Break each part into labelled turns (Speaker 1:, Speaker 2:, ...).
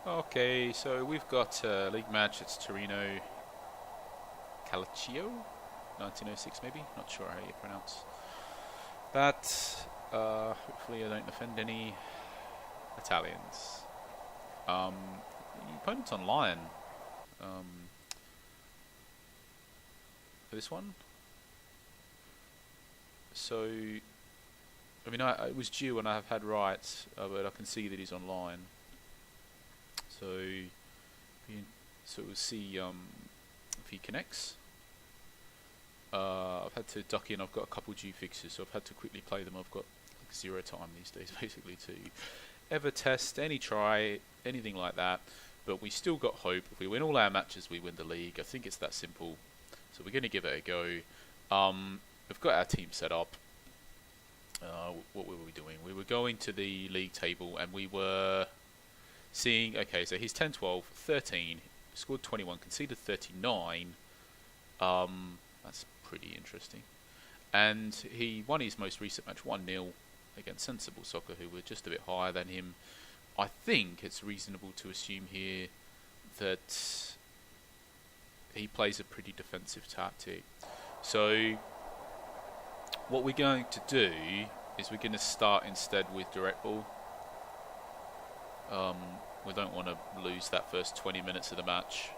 Speaker 1: Okay, so we've got a league match. It's Torino Calcio, 1906 maybe. Not sure how you pronounce that. Hopefully I don't offend any Italians. The opponent's online for this one. So, I mean, it was due and I have had rights, but I can see that he's online. So we'll see if he connects. I've had to duck in. I've got a couple G fixes, so I've had to quickly play them. I've got like 0 time these days, basically, to ever test any try, anything like that. But we still got hope. If we win all our matches, we win the league. I think it's that simple. So we're going to give it a go. We've got our team set up. What were we doing? We were going to the league table, and we were seeing, okay, so he's 10, 12, 13, scored 21, conceded 39. That's pretty interesting. And he won his most recent match 1-0 against Sensible Soccer, who were just a bit higher than him. I think it's reasonable to assume here that he plays a pretty defensive tactic. So what we're going to do is we're going to start instead with direct ball. We don't want to lose that first 20 minutes of the match.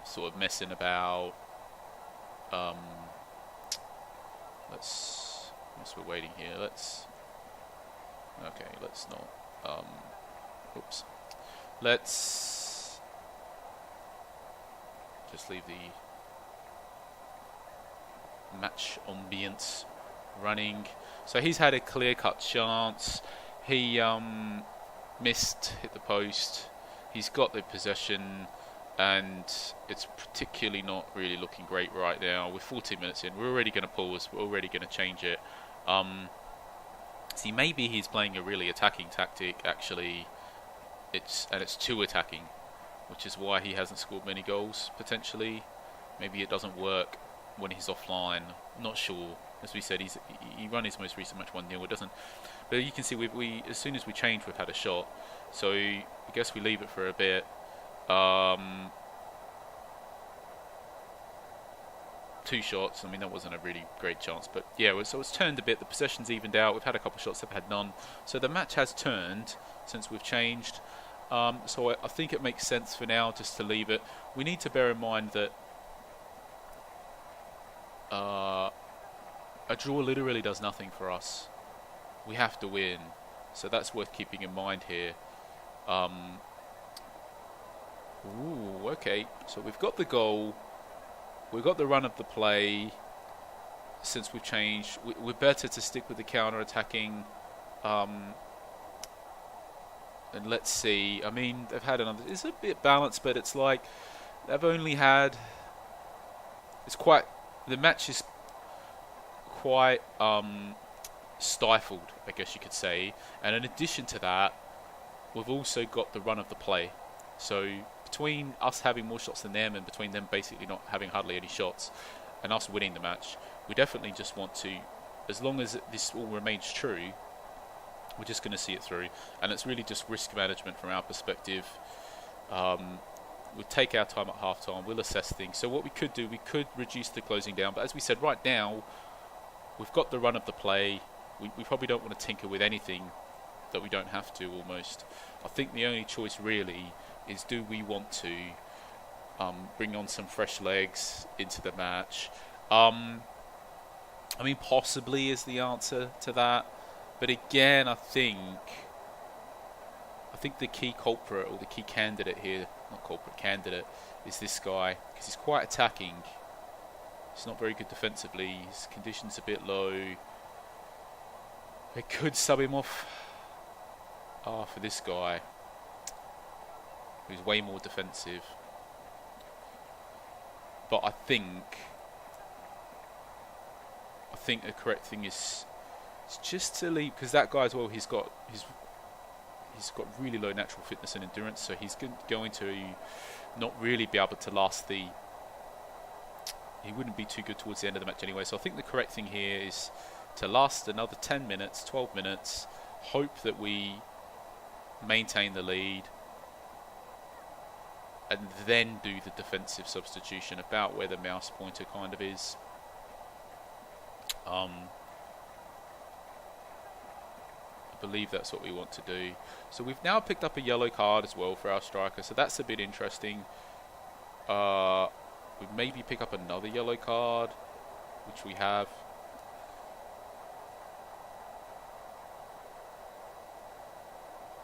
Speaker 1: Sort of messing about. Whilst we're waiting here, let's not. Oops. Let's just leave the match ambience running. So he's had a clear-cut chance. He missed, hit the post. He's got the possession, and it's particularly not really looking great right now. We're 14 minutes in. We're already going to pause. We're already going to change it. See, maybe he's playing a really attacking tactic. Actually, it's too attacking, which is why he hasn't scored many goals. Potentially, maybe it doesn't work when he's offline. I'm not sure. As we said, he run his most recent match 1-0. It doesn't, but you can see we as soon as we change, we've had a shot. So I guess we leave it for a bit. 2 shots. I mean, that wasn't a really great chance, but yeah. So it's turned a bit. The possession's evened out. We've had a couple of shots. They've had none. So the match has turned since we've changed. So I think it makes sense for now just to leave it. We need to bear in mind that a draw literally does nothing for us. We have to win, so that's worth keeping in mind here. Okay, so we've got the goal, we've got the run of the play. Since we've changed, we're better to stick with the counter-attacking. And let's see, I mean, they've had another, it's a bit balanced, but it's like they've only had, the match is quite stifled, I guess you could say. And in addition to that, we've also got the run of the play. So between us having more shots than them, and between them basically not having hardly any shots, and us winning the match, we definitely just want to, as long as this all remains true, we're just going to see it through. And it's really just risk management from our perspective. We'll take our time at half time, we'll assess things. So what we could do, we could reduce the closing down, but as we said, right now we've got the run of the play. We probably don't want to tinker with anything that we don't have to, almost. I think the only choice really is, do we want to bring on some fresh legs into the match? I mean, possibly is the answer to that. But again, I think the key culprit, or the key candidate here, not culprit, candidate, is this guy, because he's quite attacking. He's not very good defensively. His condition's a bit low. I could sub him off for this guy, who's way more defensive. But I think the correct thing is just to leave, because that guy as well, he's got really low natural fitness and endurance, so he's going to not really be able to last he wouldn't be too good towards the end of the match anyway. So I think the correct thing here is to last another 10 minutes, 12 minutes, hope that we maintain the lead, and then do the defensive substitution about where the mouse pointer kind of is. I believe that's what we want to do. So we've now picked up a yellow card as well for our striker, so that's a bit interesting. We maybe pick up another yellow card, which we have.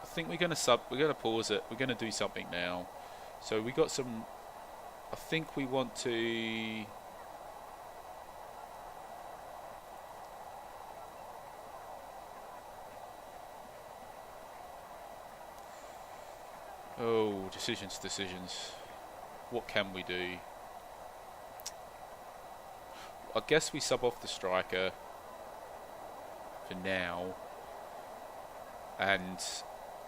Speaker 1: I think we're going to pause it. We're going to do something now. So we got some, I think we want to, decisions. What can we do? I guess we sub off the striker for now, and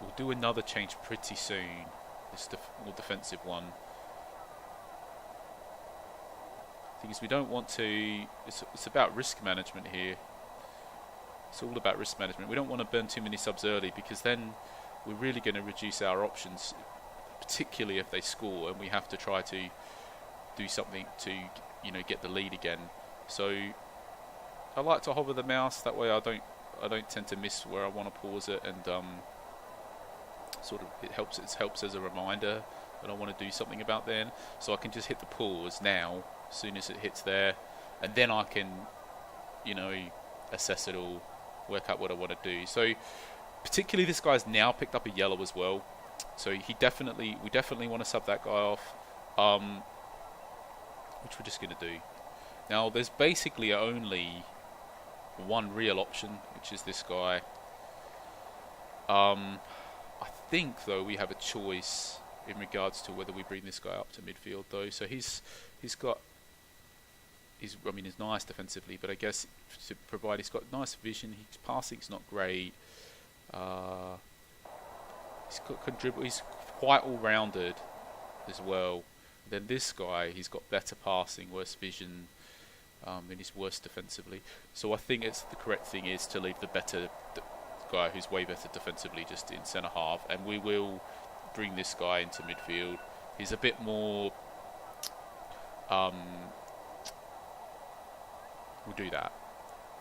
Speaker 1: we'll do another change pretty soon. This more defensive one. The thing is, we don't want to. It's about risk management here. It's all about risk management. We don't want to burn too many subs early, because then we're really going to reduce our options, particularly if they score and we have to try to do something to, you know, get the lead again. So I like to hover the mouse, that way I don't tend to miss where I want to pause it, and sort of it helps as a reminder that I want to do something about then. So I can just hit the pause now as soon as it hits there, and then I can, you know, assess it all, work out what I want to do. So particularly this guy's now picked up a yellow as well, so we definitely want to sub that guy off, which we're just going to do. Now there's basically only one real option, which is this guy. I think though we have a choice in regards to whether we bring this guy up to midfield though. So he's nice defensively, but I guess to provide, he's got nice vision. His passing's not great. He's quite all-rounded as well. Then this guy, he's got better passing, worse vision, and he's worse defensively. So I think the correct thing is to leave the better guy, who's way better defensively, just in centre half, and we will bring this guy into midfield. He's a bit more. We'll do that.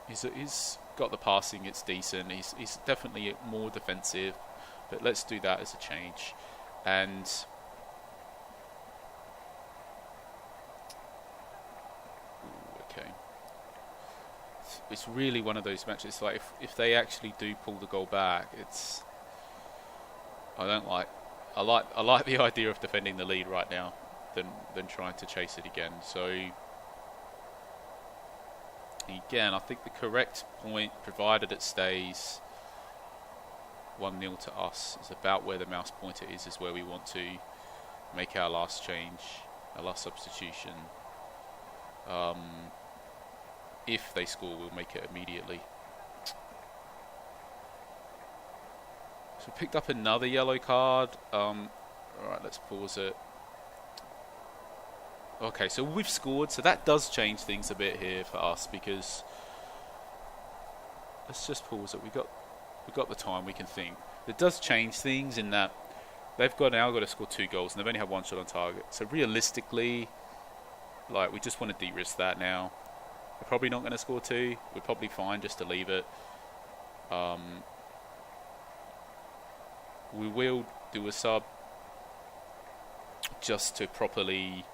Speaker 1: He's got the passing, it's decent. He's definitely more defensive, but let's do that as a change. And okay, it's really one of those matches. Like if they actually do pull the goal back, I like the idea of defending the lead right now than trying to chase it again. So again, I think the correct point, provided it stays 1-0 to us, is about where the mouse pointer is where we want to make our last change, our last substitution. If they score, we'll make it immediately. So we picked up another yellow card. Alright, let's pause it. Okay, so we've scored, so that does change things a bit here for us, because let's just pause it. We've got the time, we can think. It does change things in that they've now got to score 2 goals, and they've only had 1 shot on target. So realistically, like, we just want to de-risk that now. We're probably not going to score 2. We're probably fine just to leave it. We will do a sub just to properly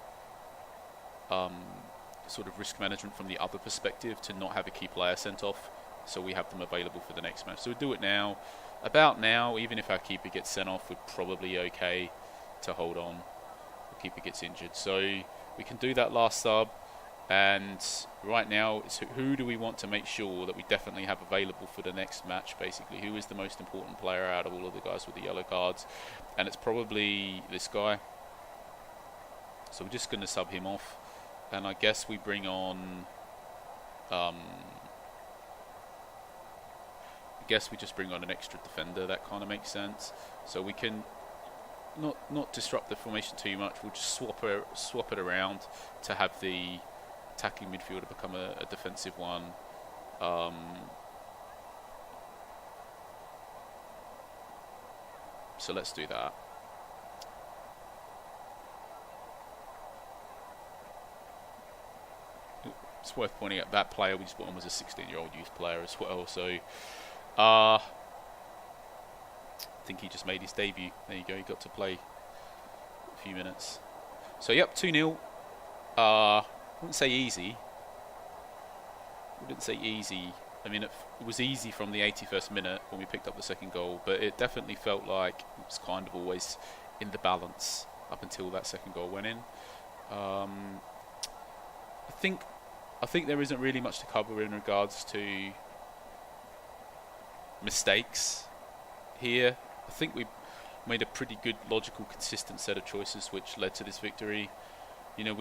Speaker 1: sort of risk management from the other perspective, to not have a key player sent off, so we have them available for the next match. So we'll do it now. About now, even if our keeper gets sent off, we're probably okay to hold on. The keeper gets injured, so we can do that last sub. And right now, it's who do we want to make sure that we definitely have available for the next match, basically. Who is the most important player out of all of the guys with the yellow cards? And it's probably this guy. So we're just going to sub him off. And I guess we bring on... I guess we just bring on an extra defender. That kind of makes sense. So we can not disrupt the formation too much. We'll just swap it around to have the attacking midfielder become a defensive one. So let's do that. It's worth pointing out that player we just put on was a 16-year-old youth player as well. So I think he just made his debut. There you go. He got to play a few minutes. So yep, 2-0. I wouldn't say easy. I mean, it was easy from the 81st minute when we picked up the second goal, but it definitely felt like it was kind of always in the balance up until that second goal went in. I think there isn't really much to cover in regards to mistakes here. I think we made a pretty good, logical, consistent set of choices which led to this victory. You know,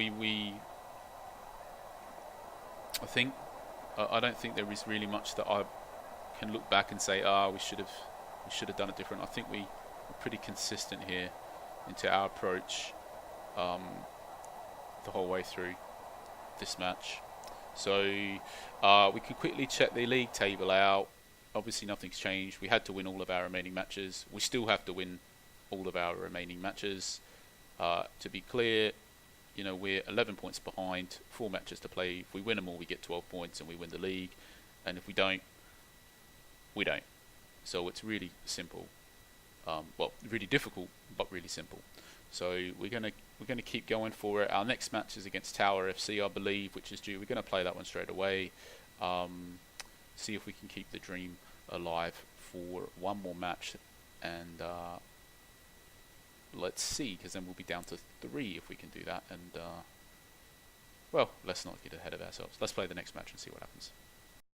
Speaker 1: I don't think there is really much that I can look back and say, we should have done it different. I think we're pretty consistent here into our approach the whole way through this match. So we can quickly check the league table out. Obviously nothing's changed. We had to win all of our remaining matches. We still have to win all of our remaining matches. To be clear, you know, we're 11 points behind, 4 matches to play. If we win them all, we get 12 points and we win the league. And if we don't, we don't. So it's really simple. Well, really difficult, but really simple. So we're gonna keep going for it. Our next match is against Tower FC, I believe, which is due. We're gonna play that one straight away. See if we can keep the dream alive for one more match, and let's see, because then we'll be down to 3 if we can do that. And well, let's not get ahead of ourselves. Let's play the next match and see what happens.